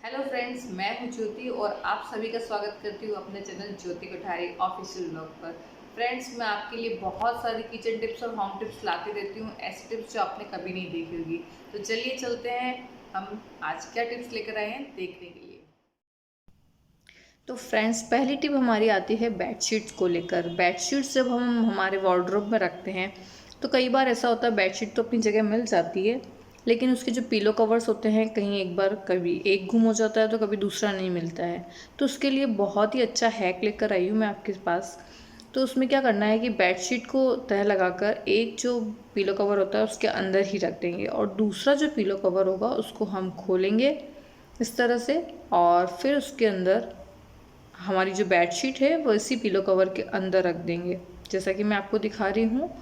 Hello friends, मैं हूं ज्योति और आप सभी का स्वागत करती हूं अपने चैनल ज्योति कोठारी ऑफिशियल ब्लॉग पर। फ्रेंड्स, मैं आपके लिए बहुत सारी किचन टिप्स और होम टिप्स लाती रहती हूं, ऐसी टिप्स जो आपने कभी नहीं देखी होगी। तो चलिए चलते हैं, हम आज क्या टिप्स लेकर आए हैं देखने के लिए। तो फ्रेंड्स, पहली टिप हमारी आती है बेडशीट्स को लेकर। बेडशीट्स जब हम हमारे वार्डरोब में रखते हैं तो कई बार ऐसा होता है बेडशीट तो अपनी जगह मिल जाती है, लेकिन उसके जो पिलो कवर्स होते हैं कहीं एक बार कभी एक गुम हो जाता है तो कभी दूसरा नहीं मिलता है। तो उसके लिए बहुत ही अच्छा हैक लेकर आई हूँ मैं आपके पास। तो उसमें क्या करना है कि बेडशीट को तह लगाकर एक जो पिलो कवर होता है उसके अंदर ही रख देंगे और दूसरा जो पिलो कवर होगा उसको हम खोलेंगे इस तरह से, और फिर उसके अंदर हमारी जो बेडशीट है वो इसी पिलो कवर के अंदर रख देंगे, जैसा कि मैं आपको दिखा रही हूँ।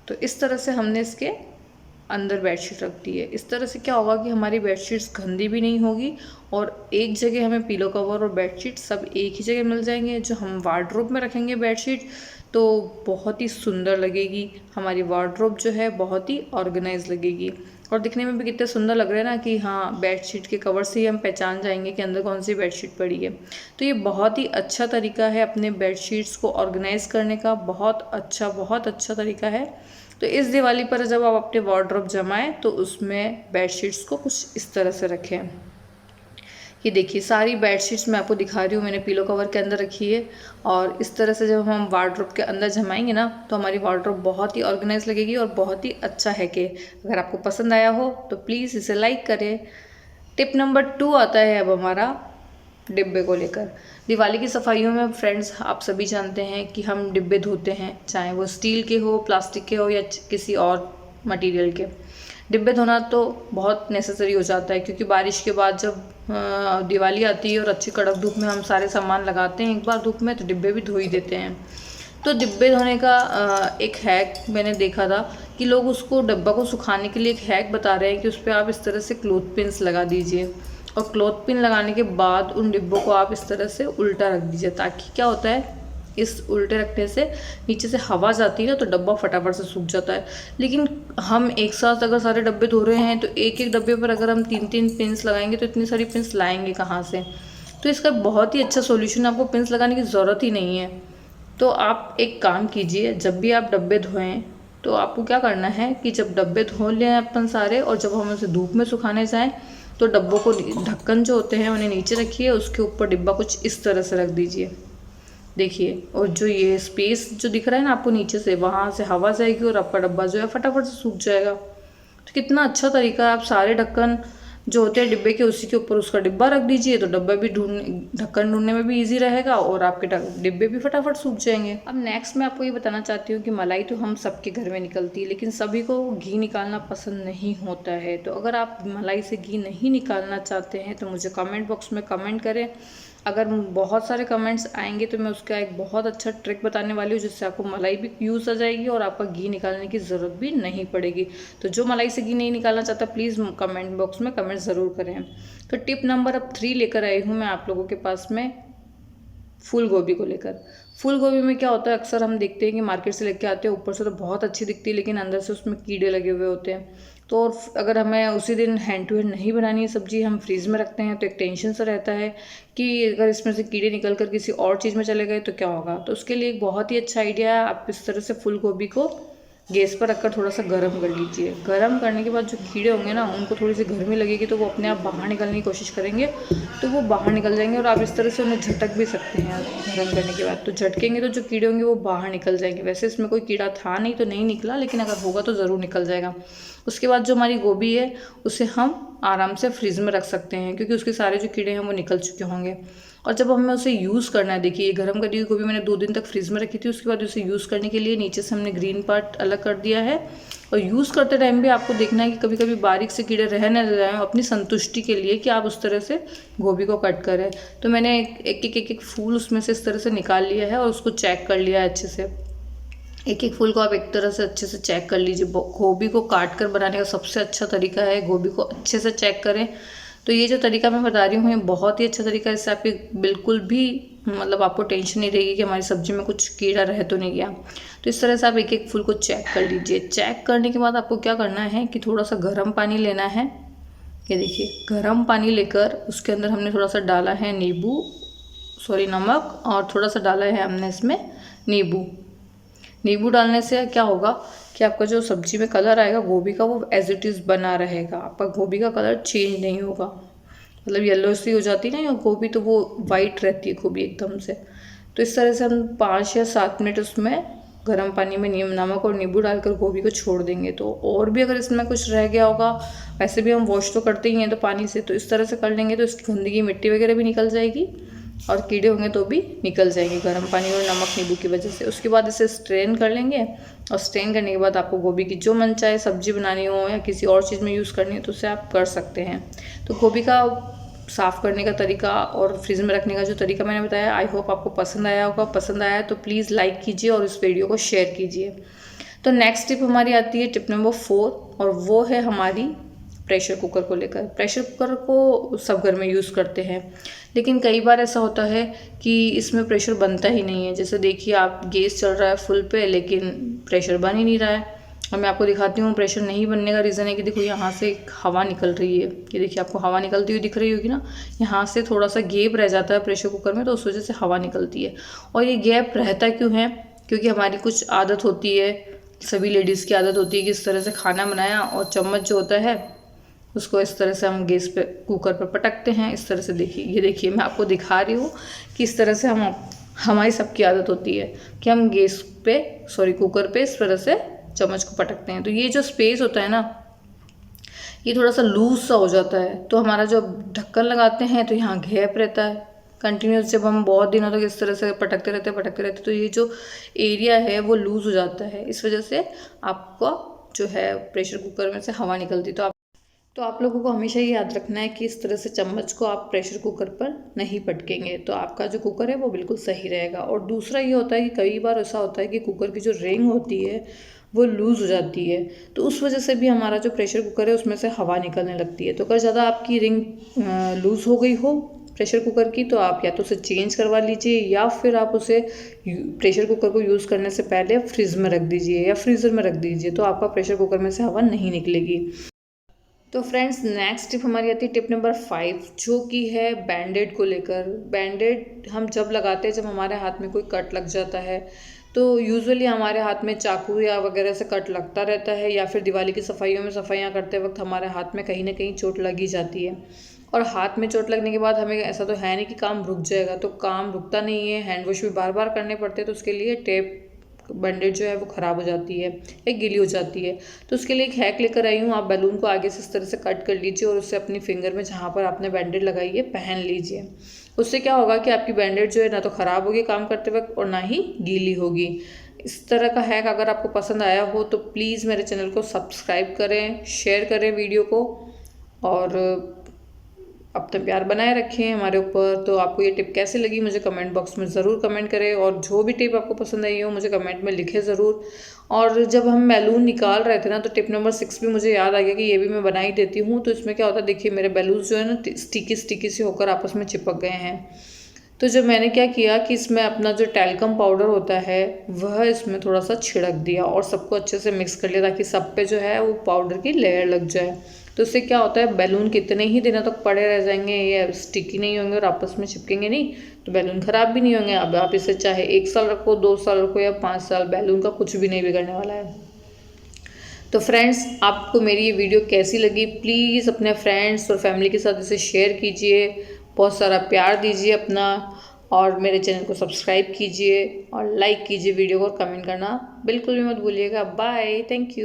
तो इस तरह से हमने इसके अंदर बेडशीट रख दी है। इस तरह से क्या होगा कि हमारी बेडशीट्स गंदी भी नहीं होगी और एक जगह हमें पिलो कवर और बेडशीट सब एक ही जगह मिल जाएंगे। जो हम वार्डरोब में रखेंगे बेडशीट तो बहुत ही सुंदर लगेगी, हमारी वार्डरोब जो है बहुत ही ऑर्गेनाइज लगेगी और दिखने में भी कितने सुंदर लग रहे हैं ना कि हाँ, बेडशीट के कवर से ही हम पहचान जाएंगे कि अंदर कौन सी बेडशीट पड़ी है। तो ये बहुत ही अच्छा तरीका है अपने बेडशीट्स को ऑर्गेनाइज करने का, बहुत अच्छा तरीका है। तो इस दिवाली पर जब आप अपने वार्डरोब जमाएं तो उसमें बेडशीट्स को कुछ इस तरह से रखें। ये देखिए, सारी बेडशीट्स मैं आपको दिखा रही हूँ, मैंने पिलो कवर के अंदर रखी है। और इस तरह से जब हम वार्डरोब के अंदर जमाएंगे ना तो हमारी वार्डरोब बहुत ही ऑर्गेनाइज लगेगी और बहुत ही अच्छा है। कि अगर आपको पसंद आया हो तो प्लीज़ इसे लाइक करें। टिप नंबर 2 आता है अब हमारा डिब्बे को लेकर। दिवाली की सफाइयों में फ्रेंड्स, आप सभी जानते हैं कि हम डिब्बे धोते हैं, चाहे वो स्टील के हो, प्लास्टिक के हो या किसी और मटेरियल के। डिब्बे धोना तो बहुत नेसेसरी हो जाता है क्योंकि बारिश के बाद जब दिवाली आती है और अच्छी कड़क धूप में हम सारे सामान लगाते हैं एक बार धूप में, तो डिब्बे भी धो ही देते हैं। तो डिब्बे धोने का एक हैक मैंने देखा था कि लोग उसको डब्बा को सुखाने के लिए एक हैक बता रहे हैं कि उस पर आप इस तरह से क्लोथ पिन्स लगा दीजिए और क्लोथ पिन लगाने के बाद उन डिब्बों को आप इस तरह से उल्टा रख दीजिए, ताकि क्या होता है, इस उल्टे रखने से नीचे से हवा जाती है ना तो डब्बा फटाफट से सूख जाता है। लेकिन हम एक साथ अगर सारे डब्बे धो रहे हैं तो एक एक डब्बे पर अगर हम 3 3 पिन्स लगाएंगे तो इतनी सारी पिन्स लाएंगे कहाँ से। तो इसका बहुत ही अच्छा सोल्यूशन, आपको पिन्स लगाने की ज़रूरत ही नहीं है। तो आप एक काम कीजिए, जब भी आप डब्बे धोएं तो आपको क्या करना है कि जब डब्बे धो लें अपन सारे और जब हम उसे धूप में सुखाने जाएं तो डब्बों को, ढक्कन जो होते हैं उन्हें नीचे रखिए, उसके ऊपर डिब्बा कुछ इस तरह से रख दीजिए। देखिए, और जो ये स्पेस जो दिख रहा है ना आपको नीचे से, वहाँ से हवा जाएगी और आपका डब्बा जो है फटाफट से सूख जाएगा। तो कितना अच्छा तरीका है। आप सारे ढक्कन जो होते हैं डिब्बे के उसी के ऊपर उसका डिब्बा रख दीजिए तो डब्बा भी ढक्कन ढूंढने में भी इजी रहेगा और आपके डिब्बे भी फटाफट सूख जाएंगे। अब नेक्स्ट मैं आपको ये बताना चाहती हूँ कि मलाई तो हम सबके घर में निकलती है, लेकिन सभी को घी निकालना पसंद नहीं होता है। तो अगर आप मलाई से घी नहीं निकालना चाहते हैं तो मुझे कमेंट बॉक्स में कमेंट करें। अगर बहुत सारे कमेंट्स आएंगे तो मैं उसका एक बहुत अच्छा ट्रिक बताने वाली हूँ जिससे आपको मलाई भी यूज़ आ जाएगी और आपका घी निकालने की ज़रूरत भी नहीं पड़ेगी। तो जो मलाई से घी नहीं निकालना चाहता प्लीज़ कमेंट बॉक्स में कमेंट ज़रूर करें। तो टिप नंबर अब 3 लेकर आई हूँ मैं आप लोगों के पास में, फूल गोभी को लेकर। फूल गोभी में क्या होता है, अक्सर हम देखते हैं कि मार्केट से लेके आते हैं, ऊपर से तो बहुत अच्छी दिखती है लेकिन अंदर से उसमें कीड़े लगे हुए होते हैं। तो अगर हमें उसी दिन हैंड टू हैंड नहीं बनानी है सब्जी, हम फ्रीज़ में रखते हैं तो एक टेंशन सा रहता है कि अगर इसमें से कीड़े निकल कर किसी और चीज़ में चले गए तो क्या होगा। तो उसके लिए एक बहुत ही अच्छा आइडिया है, आप इस तरह से फूल गोभी को गैस पर रखकर थोड़ा सा गर्म कर लीजिए। गर्म करने के बाद जो कीड़े होंगे ना उनको थोड़ी सी गर्मी लगेगी तो वो अपने आप बाहर निकलने की कोशिश करेंगे, तो वो बाहर निकल जाएंगे और आप इस तरह से उन्हें झटक भी सकते हैं। गर्म करने के बाद तो झटकेंगे तो जो कीड़े होंगे वो बाहर निकल जाएंगे। वैसे इसमें कोई कीड़ा था नहीं तो नहीं निकला, लेकिन अगर होगा तो ज़रूर निकल जाएगा। उसके बाद जो हमारी गोभी है उसे हम आराम से फ्रीज में रख सकते हैं क्योंकि उसके सारे जो कीड़े हैं वो निकल चुके होंगे। और जब हमें उसे यूज़ करना है, देखिए ये गर्म करी हुई गोभी मैंने 2 दिन तक फ्रीज में रखी थी, उसके बाद उसे यूज़ करने के लिए नीचे से हमने ग्रीन पार्ट अलग कर दिया है। और यूज़ करते टाइम भी आपको देखना है कि कभी कभी बारीक से कीड़े रह न जाएं, अपनी संतुष्टि के लिए कि आप उस तरह से गोभी को कट करें। तो मैंने एक फूल उसमें से इस तरह से निकाल लिया है और उसको चेक कर लिया है अच्छे से। एक एक फूल को आप एक तरह से अच्छे से चेक कर लीजिए। गोभी को काट कर बनाने का सबसे अच्छा तरीका है गोभी को अच्छे से चेक करें। तो ये जो तरीका मैं बता रही हूँ ये बहुत ही अच्छा तरीका है, इससे आपकी बिल्कुल भी मतलब आपको टेंशन नहीं रहेगी कि हमारी सब्जी में कुछ कीड़ा रह तो नहीं गया। तो इस तरह से आप एक एक फूल को चेक कर लीजिए। चेक करने के बाद आपको क्या करना है कि थोड़ा सा गर्म पानी लेना है ये देखिए गर्म पानी लेकर उसके अंदर हमने थोड़ा सा डाला है नमक, और थोड़ा सा डाला है हमने इसमें नींबू डालने से क्या होगा कि आपका जो सब्जी में कलर आएगा गोभी का, वो एज इट इज़ बना रहेगा। आपका गोभी का कलर चेंज नहीं होगा, मतलब येलो सी हो जाती है ना गोभी, तो वो वाइट रहती है गोभी एकदम से। तो इस तरह से हम 5 या 7 मिनट उसमें गर्म पानी में नमक और नींबू डालकर गोभी को छोड़ देंगे। तो और भी अगर इसमें कुछ रह गया होगा, वैसे भी हम वॉश तो करते ही हैं तो पानी से, तो इस तरह से कर लेंगे तो इसकी गंदगी मिट्टी वगैरह भी निकल जाएगी और कीड़े होंगे तो भी निकल जाएंगे गर्म पानी और नमक नींबू की वजह से। उसके बाद इसे स्ट्रेन कर लेंगे, और स्ट्रेन करने के बाद आपको गोभी की जो मन चाहे सब्जी बनानी हो या किसी और चीज़ में यूज़ करनी हो तो उसे आप कर सकते हैं। तो गोभी का साफ़ करने का तरीका और फ्रिज में रखने का जो तरीका मैंने बताया, आई होप आपको पसंद आया होगा। पसंद आया तो प्लीज़ लाइक कीजिए और इस वीडियो को शेयर कीजिए। तो नेक्स्ट टिप हमारी आती है टिप नंबर 4, और वो है हमारी प्रेशर कुकर को लेकर। प्रेशर कुकर को सब घर में यूज़ करते हैं, लेकिन कई बार ऐसा होता है कि इसमें प्रेशर बनता ही नहीं है। जैसे देखिए आप गैस चल रहा है फुल पे, लेकिन प्रेशर बन ही नहीं रहा है। और मैं आपको दिखाती हूँ प्रेशर नहीं बनने का रीज़न है कि देखो यहाँ से एक हवा निकल रही है, ये देखिए आपको हवा निकलती हुई दिख रही होगी ना, यहाँ से थोड़ा सा गैप रह जाता है प्रेशर कुकर में, तो उस वजह से हवा निकलती है। और ये गैप रहता क्यों है? क्योंकि हमारी कुछ आदत होती है, सभी लेडीज़ की आदत होती है कि इस तरह से खाना बनाया और चम्मच जो होता है उसको इस तरह से हम गैस पे कुकर पर पटकते हैं। इस तरह से देखिए, ये देखिए मैं आपको दिखा रही हूँ कि इस तरह से हमारी सबकी आदत होती है कि हम कुकर पे इस तरह से चम्मच को पटकते हैं। तो ये जो स्पेस होता है ना, ये थोड़ा सा लूज सा हो जाता है। तो हमारा जो ढक्कन लगाते हैं तो यहाँ गैप रहता है कंटिन्यूस। जब हम बहुत दिनों तक इस तरह से पटकते रहते तो ये जो एरिया है वो लूज हो जाता है। इस वजह से आपका जो है प्रेशर कुकर में से हवा निकलती। तो आप लोगों को हमेशा ये याद रखना है कि इस तरह से चम्मच को आप प्रेशर कुकर पर नहीं पटकेंगे, तो आपका जो कुकर है वो बिल्कुल सही रहेगा। और दूसरा ये होता है कि कई बार ऐसा होता है कि कुकर की जो रिंग होती है वो लूज़ हो जाती है, तो उस वजह से भी हमारा जो प्रेशर कुकर है उसमें से हवा निकलने लगती है। तो अगर ज़्यादा आपकी रिंग लूज़ हो गई हो प्रेशर कुकर की, तो आप या तो उसे चेंज करवा लीजिए, या फिर आप उसे प्रेशर कुकर को यूज़ करने से पहले फ्रिज में रख दीजिए या फ्रीज़र में रख दीजिए, तो आपका प्रेशर कुकर में से हवा नहीं निकलेगी। तो फ्रेंड्स नेक्स्ट टिप हमारी आती है टिप नंबर 5, जो कि है बैंडेड को लेकर। बैंडेड हम जब लगाते हैं जब हमारे हाथ में कोई कट लग जाता है, तो यूजुअली हमारे हाथ में चाकू या वगैरह से कट लगता रहता है, या फिर दिवाली की सफाइयों में सफाइयाँ करते वक्त हमारे हाथ में कहीं ना कहीं चोट लगी जाती है। और हाथ में चोट लगने के बाद हमें ऐसा तो है नहीं कि काम रुक जाएगा, तो काम रुकता नहीं है, हैंड वॉश भी बार बार करने पड़ते हैं। तो उसके लिए टेप बैंडेज जो है वो ख़राब हो जाती है या गीली हो जाती है। तो उसके लिए एक हैक लेकर आई हूँ। आप बैलून को आगे से इस तरह से कट कर लीजिए और उससे अपनी फिंगर में जहाँ पर आपने बैंडेज लगाई है पहन लीजिए। उससे क्या होगा कि आपकी बैंडेज जो है ना तो ख़राब होगी काम करते वक्त और ना ही गीली होगी। इस तरह का हैक अगर आपको पसंद आया हो तो प्लीज़ मेरे चैनल को सब्सक्राइब करें, शेयर करें वीडियो को, और अपना प्यार बनाए रखें हमारे ऊपर। तो आपको ये टिप कैसी लगी मुझे कमेंट बॉक्स में ज़रूर कमेंट करें, और जो भी टिप आपको पसंद आई हो मुझे कमेंट में लिखें ज़रूर। और जब हम बैलून निकाल रहे थे ना, तो टिप नंबर 6 भी मुझे याद आ गया कि ये भी मैं बना ही देती हूँ। तो इसमें क्या होता है, देखिए मेरे बैलून्स जो है ना स्टिकी से होकर आपस में चिपक गए हैं। तो जब मैंने क्या किया कि इसमें अपना जो टैल्कम पाउडर होता है वह इसमें थोड़ा सा छिड़क दिया और सबको अच्छे से मिक्स कर लिया, ताकि सब पे जो है वो पाउडर की लेयर लग जाए। तो इससे क्या होता है, बैलून कितने ही दिनों तक पड़े रह जाएंगे, ये स्टिकी नहीं होंगे और आपस में चिपकेंगे नहीं, तो बैलून ख़राब भी नहीं होंगे। अब आप इसे चाहे 1 साल रखो, 2 साल रखो या 5 साल, बैलून का कुछ भी नहीं बिगड़ने वाला है। तो फ्रेंड्स आपको मेरी ये वीडियो कैसी लगी, प्लीज़ अपने फ्रेंड्स और फैमिली के साथ इसे शेयर कीजिए, बहुत सारा प्यार दीजिए अपना, और मेरे चैनल को सब्सक्राइब कीजिए और लाइक कीजिए वीडियो को, और कमेंट करना बिल्कुल भी मत भूलिएगा। Bye, thank you.